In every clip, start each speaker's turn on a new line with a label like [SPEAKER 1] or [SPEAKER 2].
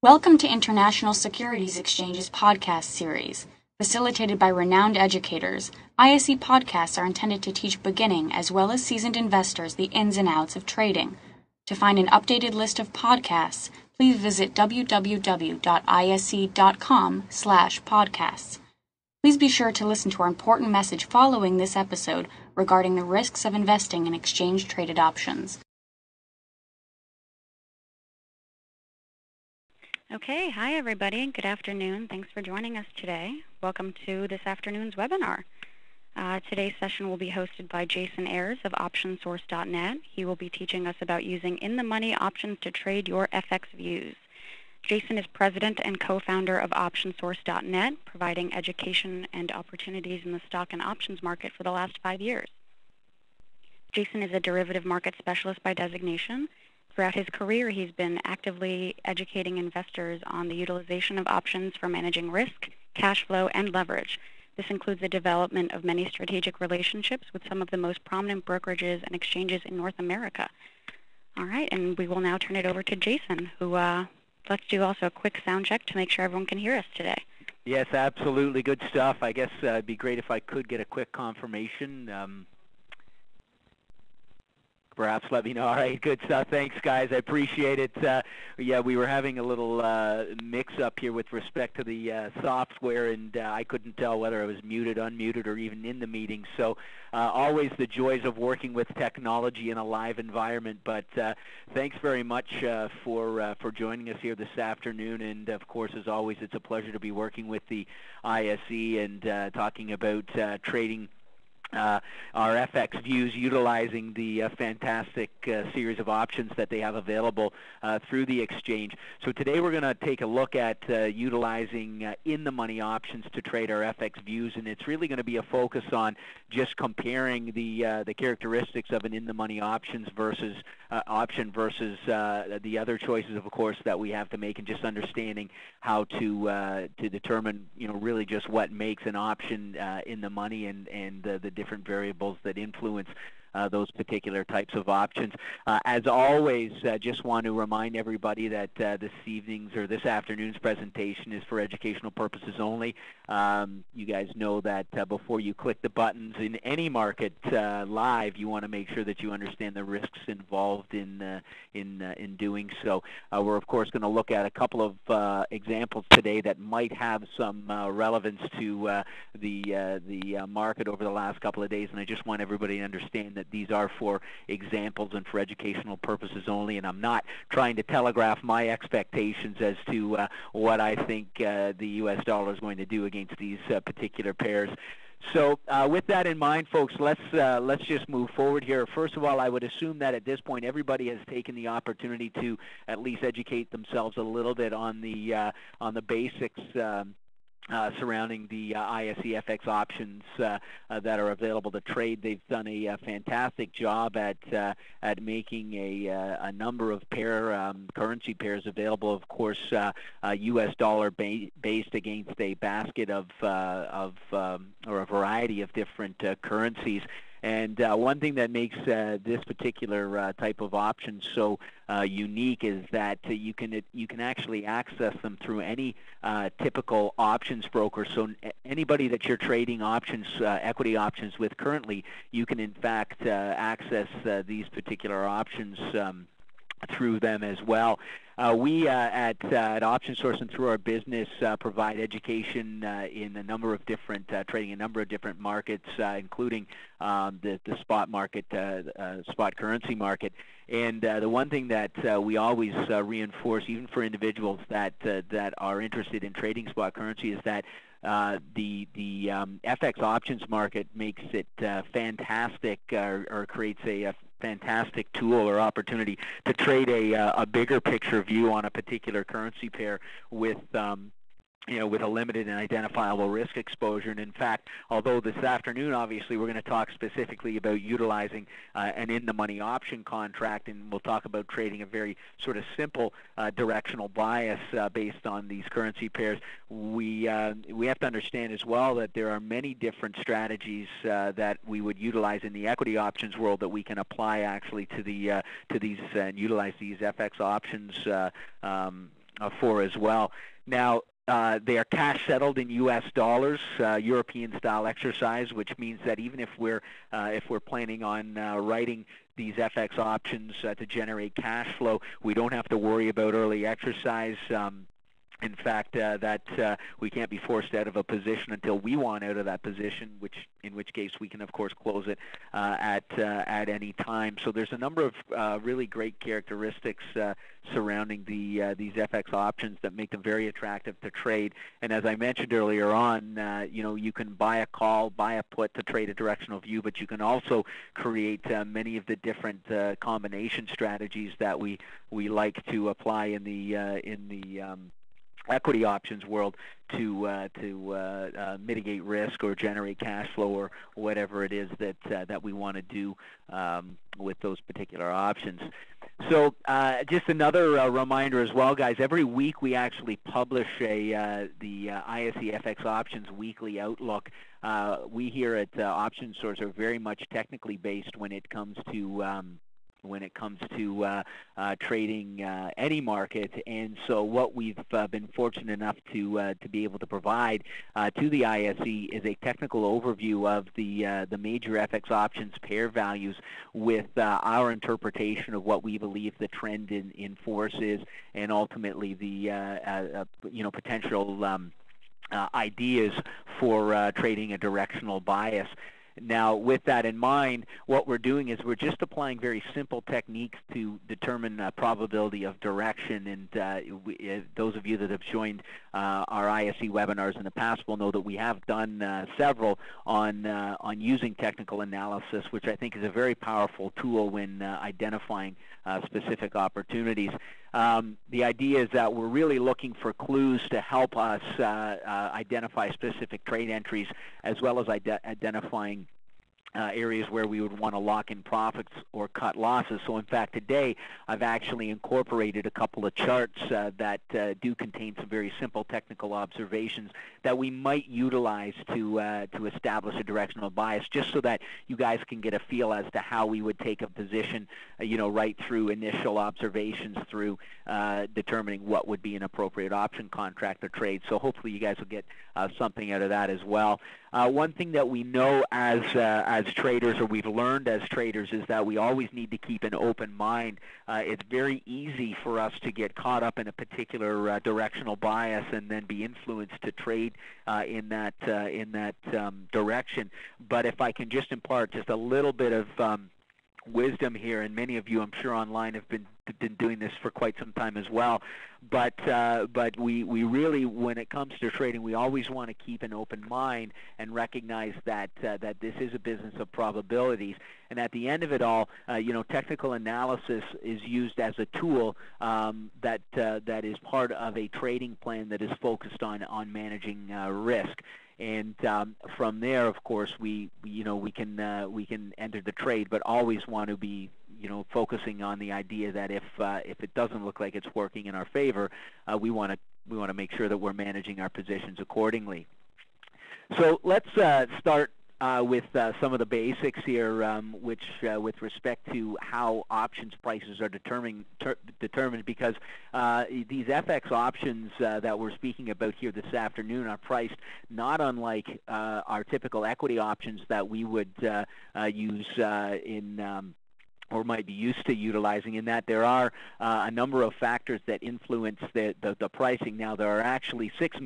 [SPEAKER 1] Welcome to International Securities Exchange's podcast series. Facilitated by renowned educators, ISE podcasts are intended to teach beginning as well as seasoned investors the ins and outs of trading. To find an updated list of podcasts, please visit www.ise.com/podcasts. Please be sure to listen to our important message following this episode regarding the risks of investing in exchange-traded options.
[SPEAKER 2] Okay, hi everybody. Good afternoon. Thanks for joining us today. Welcome to this afternoon's webinar. Today's session will be hosted by Jason Ayres of OptionSource.net. He will be teaching us about using in-the-money options to trade your FX views. Jason is president and co-founder of OptionSource.net, providing education and opportunities in the stock and options market for the last 5 years. Jason is a derivative market specialist by designation. Throughout his career, he's been actively educating investors on the utilization of options for managing risk, cash flow, and leverage. This includes the development of many strategic relationships with some of the most prominent brokerages and exchanges in North America. All right, and we will now turn it over to Jason, who let's do also a quick sound check to make sure everyone can hear us today.
[SPEAKER 3] Yes, absolutely. Good stuff. I guess it'd be great if I could get a quick confirmation. Perhaps let me know. All right, good stuff. Thanks, guys. I appreciate it. Yeah, we were having a little mix-up here with respect to the software, and I couldn't tell whether I was muted, unmuted, or even in the meeting. So always the joys of working with technology in a live environment. But thanks very much for joining us here this afternoon. And, of course, as always, it's a pleasure to be working with the ISE and talking about trading our FX views, utilizing the fantastic series of options that they have available through the exchange. So today we're going to take a look at utilizing in-the-money options to trade our FX views, and it's really going to be a focus on just comparing the characteristics of an in-the-money option versus the other choices, of course, that we have to make, and just understanding how to determine, really just what makes an option in the money and the different variables that influence those particular types of options. As always, just want to remind everybody that this afternoon's presentation is for educational purposes only. You guys know that before you click the buttons in any market live, you want to make sure that you understand the risks involved in doing so. We're of course going to look at a couple of examples today that might have some relevance to the market over the last couple of days, and I just want everybody to understand that these are for examples and for educational purposes only, and I'm not trying to telegraph my expectations as to what I think the U.S. dollar is going to do against these particular pairs. So with that in mind, folks, let's just move forward here. First of all, I would assume that at this point everybody has taken the opportunity to at least educate themselves a little bit on the basics surrounding the ISE FX options that are available to trade. They've done a fantastic job at making a number of currency pairs available. Of course, U.S. dollar based against a basket of or a variety of different currencies. And one thing that makes this particular type of option so unique is that you can actually access them through any typical options broker. So anybody that you're trading options, equity options with currently, you can in fact access these particular options through them as well. We at OptionSource and through our business provide education in a number of different trading a number of different markets, including the spot market, spot currency market. And the one thing that we always reinforce, even for individuals that are interested in trading spot currency, is that the FX options market makes it fantastic, or creates a fantastic tool or opportunity to trade a bigger picture view on a particular currency pair with with a limited and identifiable risk exposure. And in fact, although this afternoon, obviously, we're going to talk specifically about utilizing an in-the-money option contract, and we'll talk about trading a very sort of simple directional bias based on these currency pairs, we have to understand as well that there are many different strategies that we would utilize in the equity options world that we can apply actually to these and utilize these FX options for as well. Now, they are cash settled in U.S. dollars, European-style exercise, which means that even if we're planning on writing these FX options to generate cash flow, we don't have to worry about early exercise. In fact, we can't be forced out of a position until we want out of that position, in which case we can, of course, close it at any time. So there's a number of really great characteristics surrounding these FX options that make them very attractive to trade. And as I mentioned earlier on, you can buy a call, buy a put to trade a directional view, but you can also create many of the different combination strategies that we like to apply in the equity options world to mitigate risk or generate cash flow or whatever it is that we want to do with those particular options. So just another reminder as well, guys. Every week we actually publish the ISE FX Options Weekly Outlook. We here at Option Source are very much technically based when it comes to trading any market, and so what we've been fortunate enough to be able to provide to the ISE is a technical overview of the major FX options pair values with our interpretation of what we believe the trend in force is, and ultimately the potential ideas for trading a directional bias. Now, with that in mind, what we're doing is we're just applying very simple techniques to determine probability of direction. And those of you that have joined our ISE webinars in the past will know that we have done several on using technical analysis, which I think is a very powerful tool when identifying specific opportunities. The idea is that we're really looking for clues to help us identify specific trade entries, as well as identifying areas where we would want to lock in profits or cut losses. So in fact, today I've actually incorporated a couple of charts that do contain some very simple technical observations that we might utilize to establish a directional bias, just so that you guys can get a feel as to how we would take a position, right through initial observations through determining what would be an appropriate option contract or trade. So hopefully you guys will get something out of that as well. One thing that we know as traders, or we've learned as traders, is that we always need to keep an open mind. It's very easy for us to get caught up in a particular directional bias and then be influenced to trade in that direction. But if I can just impart just a little bit of wisdom here, and many of you, I'm sure, online have been doing this for quite some time as well. But we really, when it comes to trading, we always want to keep an open mind and recognize that this is a business of probabilities. And at the end of it all, technical analysis is used as a tool that is part of a trading plan that is focused on managing risk. And from there, of course, we can enter the trade, but always want to be focusing on the idea that if it doesn't look like it's working in our favor, we want to make sure that we're managing our positions accordingly. So let's start with some of the basics here, which with respect to how options prices are determined, because these FX options that we're speaking about here this afternoon are priced not unlike our typical equity options that we would use or might be used to utilizing, in that there are a number of factors that influence the pricing. Now, there are actually six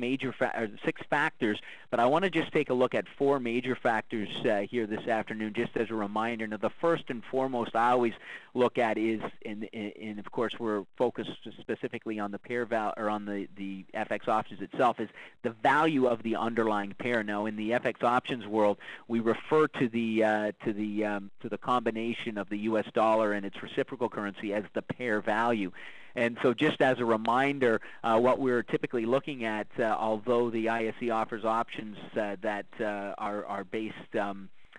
[SPEAKER 3] factors, but I want to just take a look at four major factors here this afternoon, just as a reminder. Now, the first and foremost I always look at is, and of course we're focused specifically on the pair value, or on the FX options itself, is the value of the underlying pair. Now, in the FX options world, we refer to the combination of the U.S. dollar and its reciprocal currency as the pair value. And so just as a reminder, what we're typically looking at, although the ISE offers options that are based,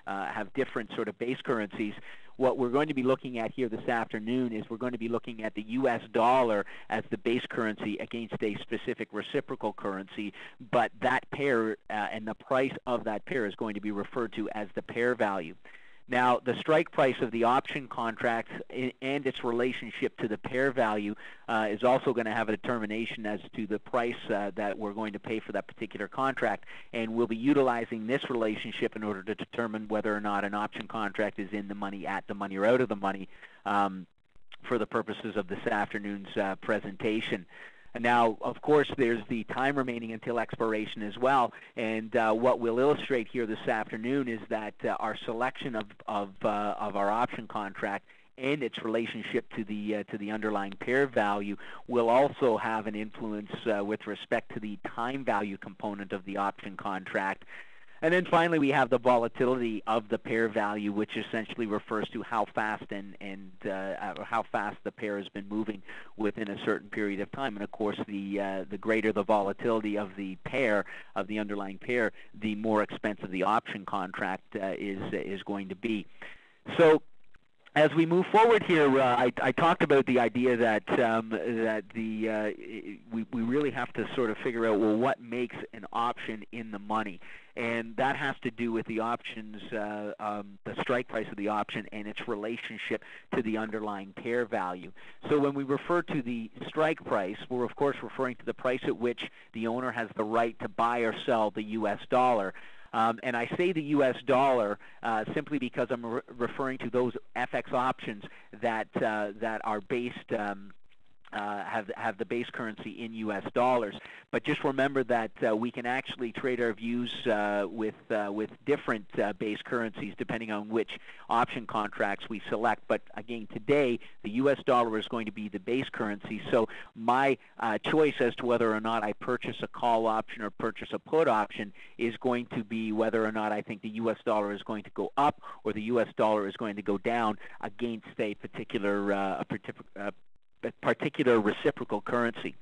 [SPEAKER 3] have different sort of base currencies, what we're going to be looking at here this afternoon is we're going to be looking at the U.S. dollar as the base currency against a specific reciprocal currency, but that pair and the price of that pair is going to be referred to as the pair value. Now, the strike price of the option contract and its relationship to the pair value is also going to have a determination as to the price that we're going to pay for that particular contract, and we'll be utilizing this relationship in order to determine whether or not an option contract is in the money, at the money, or out of the money for the purposes of this afternoon's presentation. And now, of course, there's the time remaining until expiration as well. And what we'll illustrate here this afternoon is that our selection of our option contract and its relationship to the underlying pair value will also have an influence with respect to the time value component of the option contract. And then finally, we have the volatility of the pair value, which essentially refers to how fast how fast the pair has been moving within a certain period of time. And of course, the greater the volatility of the pair, of the underlying pair, the more expensive the option contract is going to be. So, as we move forward here, I talked about the idea that we really have to sort of figure out, well, what makes an option in the money, and that has to do with the options, the strike price of the option and its relationship to the underlying pair value. So when we refer to the strike price, we're of course referring to the price at which the owner has the right to buy or sell the U.S. dollar. And I say the U.S. dollar simply because I'm referring to those FX options that are based have the base currency in U.S. dollars. But just remember that we can actually trade our views with different base currencies depending on which option contracts we select. But again, today the U.S. dollar is going to be the base currency. So my choice as to whether or not I purchase a call option or purchase a put option is going to be whether or not I think the U.S. dollar is going to go up or the U.S. dollar is going to go down against a particular reciprocal currency.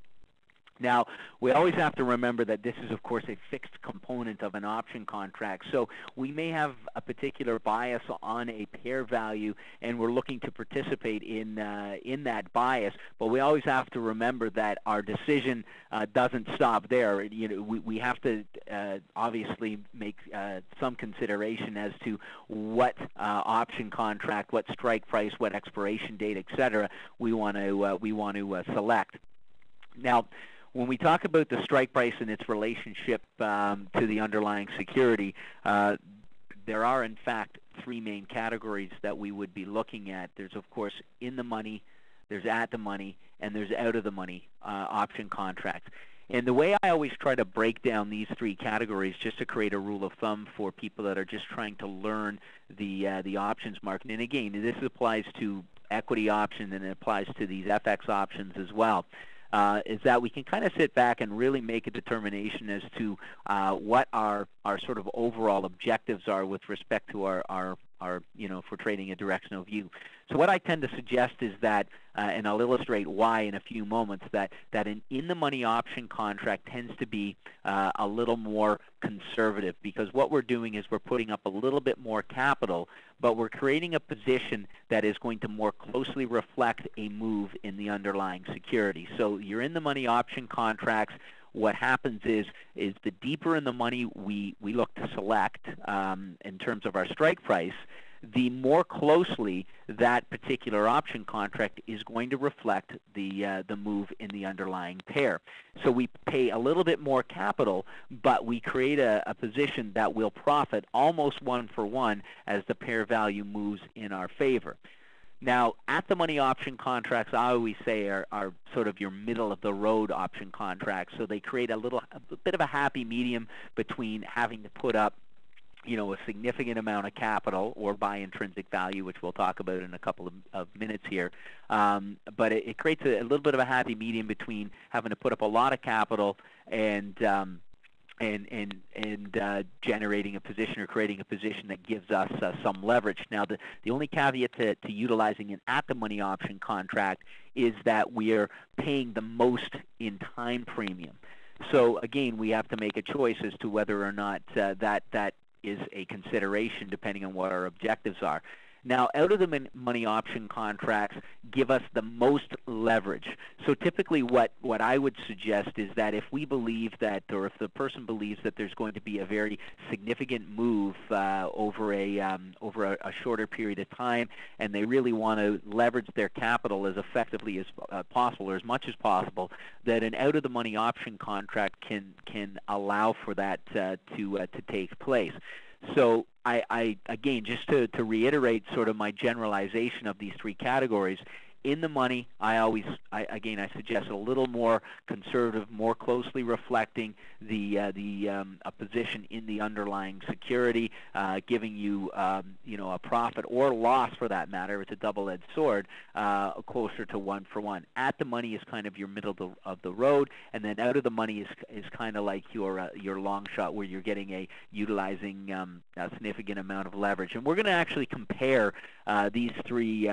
[SPEAKER 3] Now, we always have to remember that this is, of course, a fixed component of an option contract. So we may have a particular bias on a pair value, and we're looking to participate in that bias. But we always have to remember that our decision doesn't stop there. You know, we have to obviously make some consideration as to what option contract, what strike price, what expiration date, etc. we want to select. Now, when we talk about the strike price and its relationship to the underlying security, there are, in fact, three main categories that we would be looking at. There's, of course, in the money, there's at the money, and there's out of the money option contracts. And the way I always try to break down these three categories, just to create a rule of thumb for people that are just trying to learn the options market, and again, this applies to equity options and it applies to these FX options as well, is that we can kind of sit back and really make a determination as to what our sort of overall objectives are with respect to our you know, for trading a directional view. So what I tend to suggest is that, and I'll illustrate why in a few moments, that an in-the-money option contract tends to be a little more conservative, because what we're doing is we're putting up a little bit more capital, but we're creating a position that is going to more closely reflect a move in the underlying security. So your in-the-money option contracts, what happens is the deeper in the money we look to select in terms of our strike price, the more closely that particular option contract is going to reflect the move in the underlying pair. So we pay a little bit more capital, but we create a position that will profit almost one-for-one as the pair value moves in our favor. Now, at-the-money option contracts, I always say, are sort of your middle-of-the-road option contracts. So they create a bit of a happy medium between having to put up, you know, a significant amount of capital or buy intrinsic value, which we'll talk about in a couple of minutes here. But it creates a little bit of a happy medium between having to put up a lot of capital and generating a position or creating a position that gives us some leverage. Now, the only caveat to utilizing an at-the-money option contract is that we are paying the most in time premium. So again, we have to make a choice as to whether or not that is a consideration depending on what our objectives are. Now, out-of-the-money option contracts give us the most leverage. So typically what I would suggest is that if we believe that, or if the person believes that there's going to be a very significant move over a shorter period of time, and they really want to leverage their capital as effectively as possible, or as much as possible, that an out-of-the-money option contract can allow for that to take place. So I again, just to reiterate sort of my generalization of these three categories, in the money, I suggest a little more conservative, more closely reflecting a position in the underlying security, giving you a profit or loss for that matter. It's a double-edged sword, closer to 1-for-1. At the money is kind of your middle of the road, and then out of the money is kind of like your long shot, where you're utilizing a significant amount of leverage. And we're going to actually compare these three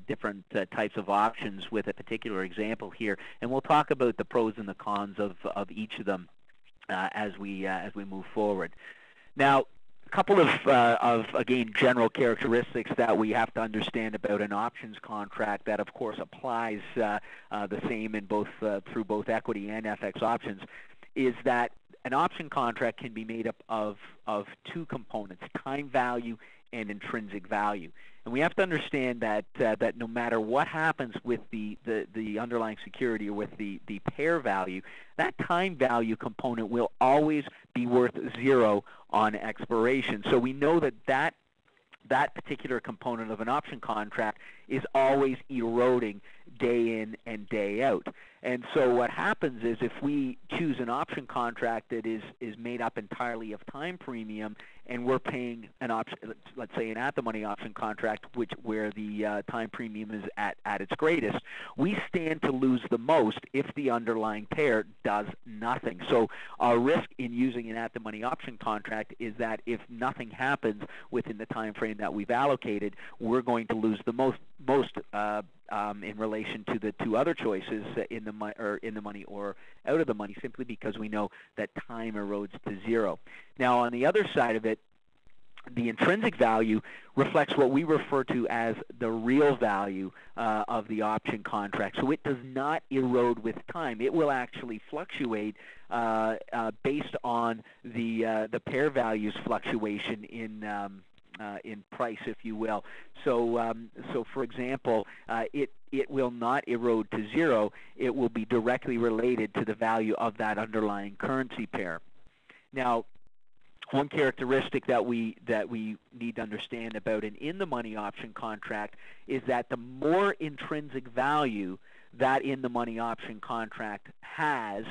[SPEAKER 3] different types of options with a particular example here, and we'll talk about the pros and the cons of each of them as we move forward. Now, a couple of again general characteristics that we have to understand about an options contract that of course applies the same in both through both equity and FX options is that an option contract can be made up of two components: time value and intrinsic value. And we have to understand that that no matter what happens with the underlying security or with the pair value, that time value component will always be worth 0 on expiration. So we know that particular component of an option contract is always eroding day in and day out. And so what happens is if we choose an option contract that is made up entirely of time premium, and we're paying an option, let's say an at-the-money option contract, where the time premium is at its greatest, we stand to lose the most if the underlying pair does nothing. So our risk in using an at-the-money option contract is that if nothing happens within the time frame that we've allocated, we're going to lose the most in relation to the two other choices, in the money or out of the money, simply because we know that time erodes to 0. Now, on the other side of it, the intrinsic value reflects what we refer to as the real value of the option contract. So it does not erode with time. It will actually fluctuate based on the pair value's fluctuation in price, if you will. So, for example, it will not erode to 0. It will be directly related to the value of that underlying currency pair. Now, one characteristic that we need to understand about an in-the-money option contract is that the more intrinsic value that in-the-money option contract has,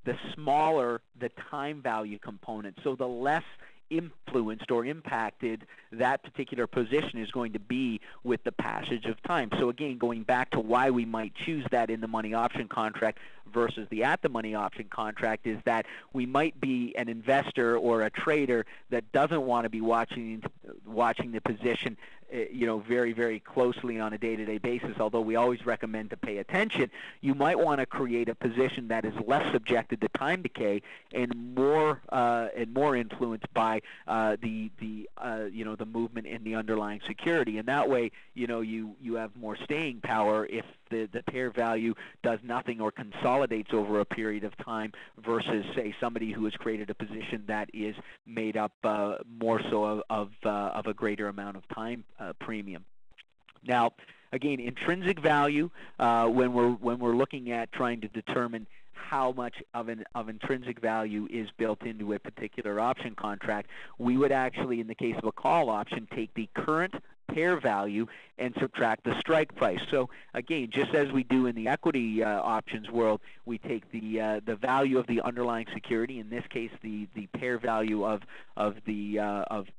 [SPEAKER 3] the smaller the time value component. So the less influenced or impacted that particular position is going to be with the passage of time. So again, going back to why we might choose that in the money option contract versus the at-the-money option contract is that we might be an investor or a trader that doesn't want to be watching the position very, very closely on a day-to-day basis, although we always recommend to pay attention. You might want to create a position that is less subjected to time decay and more influenced by the movement in the underlying security. And that way, you have more staying power if the pair value does nothing or consolidates over a period of time versus, say, somebody who has created a position that is made up more so of a greater amount of time premium. Now, again, intrinsic value, when we're looking at trying to determine how much of intrinsic value is built into a particular option contract, we would actually, in the case of a call option, take the current pair value and subtract the strike price. So again, just as we do in the equity options world, we take the value of the underlying security, in this case the pair value of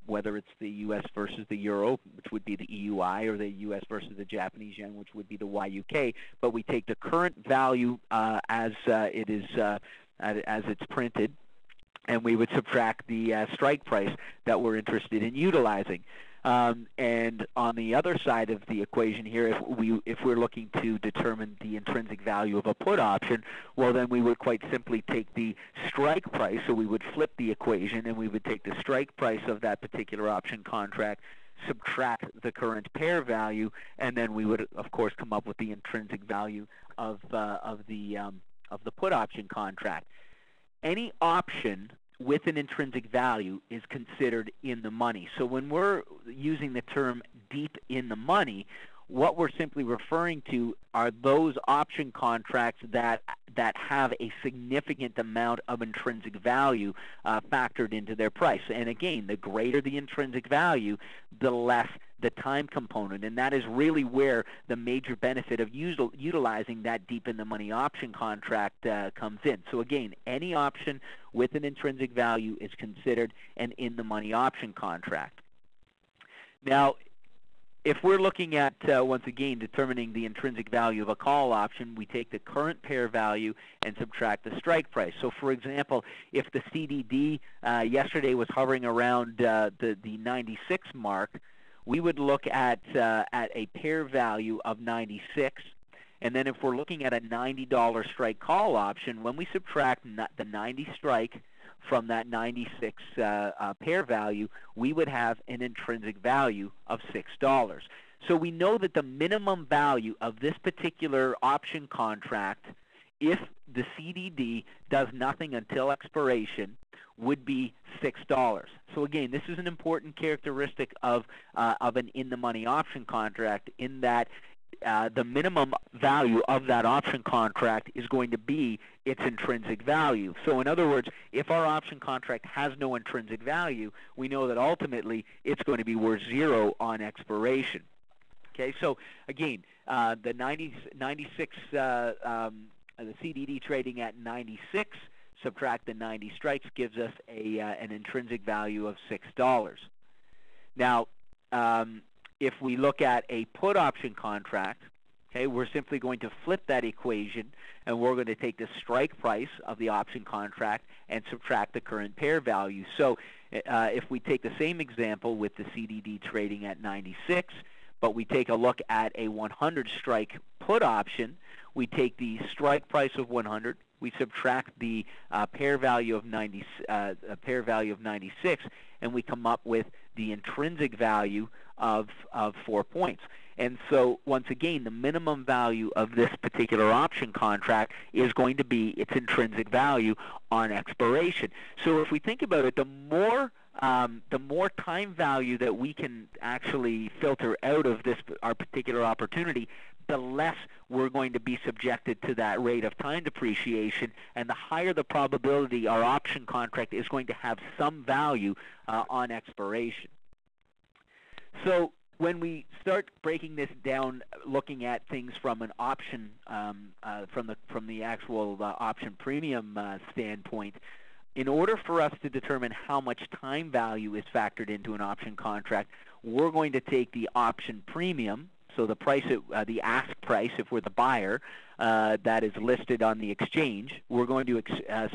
[SPEAKER 3] whether it's the U.S. versus the euro, which would be the EUI, or the U.S. versus the Japanese yen, which would be the YUK, but we take the current value as it's printed, and we would subtract the strike price that we're interested in utilizing. And on the other side of the equation here, if we're looking to determine the intrinsic value of a put option, well, then we would quite simply take the strike price. So we would flip the equation, and we would take the strike price of that particular option contract, subtract the current pair value, and then we would, of course, come up with the intrinsic value of the put option contract. Any option with an intrinsic value is considered in the money. So when we're using the term deep in the money, what we're simply referring to are those option contracts that have a significant amount of intrinsic value factored into their price. And again, the greater the intrinsic value, the less the time component. And that is really where the major benefit of utilizing that deep in the money option contract comes in. So again, any option with an intrinsic value is considered an in the money option contract. Now, if we're looking at, once again, determining the intrinsic value of a call option, we take the current pair value and subtract the strike price. So, for example, if the CDD yesterday was hovering around the 96 mark, we would look at a pair value of 96. And then if we're looking at a $90 strike call option, when we subtract the 90 strike from that 96 pair value, we would have an intrinsic value of $6. So we know that the minimum value of this particular option contract, if the CDD does nothing until expiration, would be $6. So again, this is an important characteristic of an in-the-money option contract, in that the minimum value of that option contract is going to be its intrinsic value. So in other words, if our option contract has no intrinsic value, we know that ultimately it's going to be worth 0 on expiration. Okay, so again, the 96, the CDD trading at 96, subtract the 90 strikes, gives us an intrinsic value of $6. Now, if we look at a put option contract, okay, we're simply going to flip that equation, and we're going to take the strike price of the option contract and subtract the current pair value. So if we take the same example with the CDD trading at 96, but we take a look at a 100 strike put option, we take the strike price of 100, we subtract the pair value of 96, and we come up with the intrinsic value of 4 points. And so, once again, the minimum value of this particular option contract is going to be its intrinsic value on expiration. So if we think about it, the more time value that we can actually filter out of our particular opportunity, the less we're going to be subjected to that rate of time depreciation, and the higher the probability our option contract is going to have some value on expiration. So when we start breaking this down, looking at things from an option, from the actual option premium standpoint, in order for us to determine how much time value is factored into an option contract, we're going to take the option premium, so the price, the ask price, if we're the buyer, that is listed on the exchange. We're going to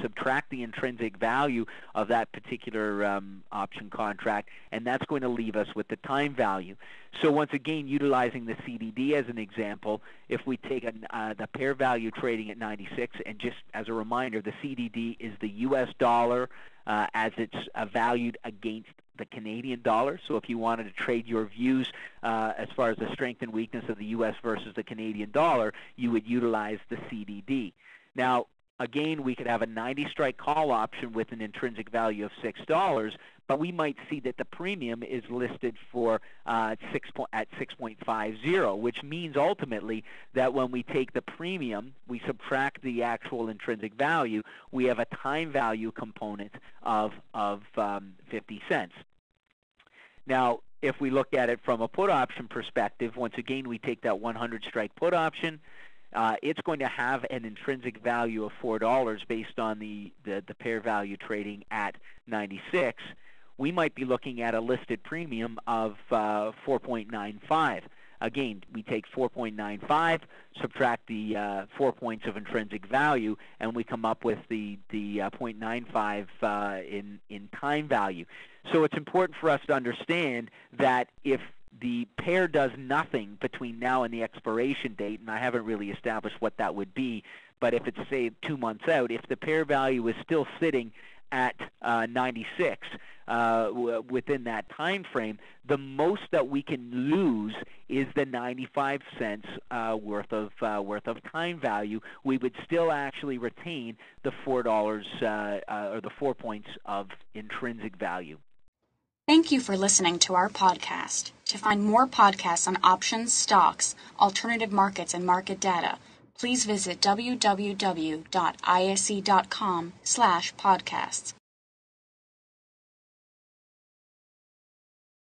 [SPEAKER 3] subtract the intrinsic value of that particular option contract, and that's going to leave us with the time value. So once again, utilizing the CDD as an example, if we take the pair value trading at 96, and just as a reminder, the CDD is the U.S. dollar as it's valued against the Canadian dollar. So if you wanted to trade your views as far as the strength and weakness of the U.S. versus the Canadian dollar, you would utilize the CDD. Now, again, we could have a 90 strike call option with an intrinsic value of $6, but we might see that the premium is listed for at 6.50, which means ultimately that when we take the premium, we subtract the actual intrinsic value, we have a time value component of 50 cents. Now, if we look at it from a put option perspective, once again, we take that 100 strike put option. It's going to have an intrinsic value of $4 based on the pair value trading at 96. We might be looking at a listed premium of 4.95. Again, we take 4.95, subtract the 4 points of intrinsic value, and we come up with the 0.95 in time value. So it's important for us to understand that if the pair does nothing between now and the expiration date, and I haven't really established what that would be, but if it's, say, 2 months out, if the pair value is still sitting at 96 within that time frame, the most that we can lose is the 95 cents worth of time value. We would still actually retain the $4 or the 4 points of intrinsic value.
[SPEAKER 1] Thank you for listening to our podcast. To find more podcasts on options, stocks, alternative markets, and market data, please visit www.ise.com/podcasts.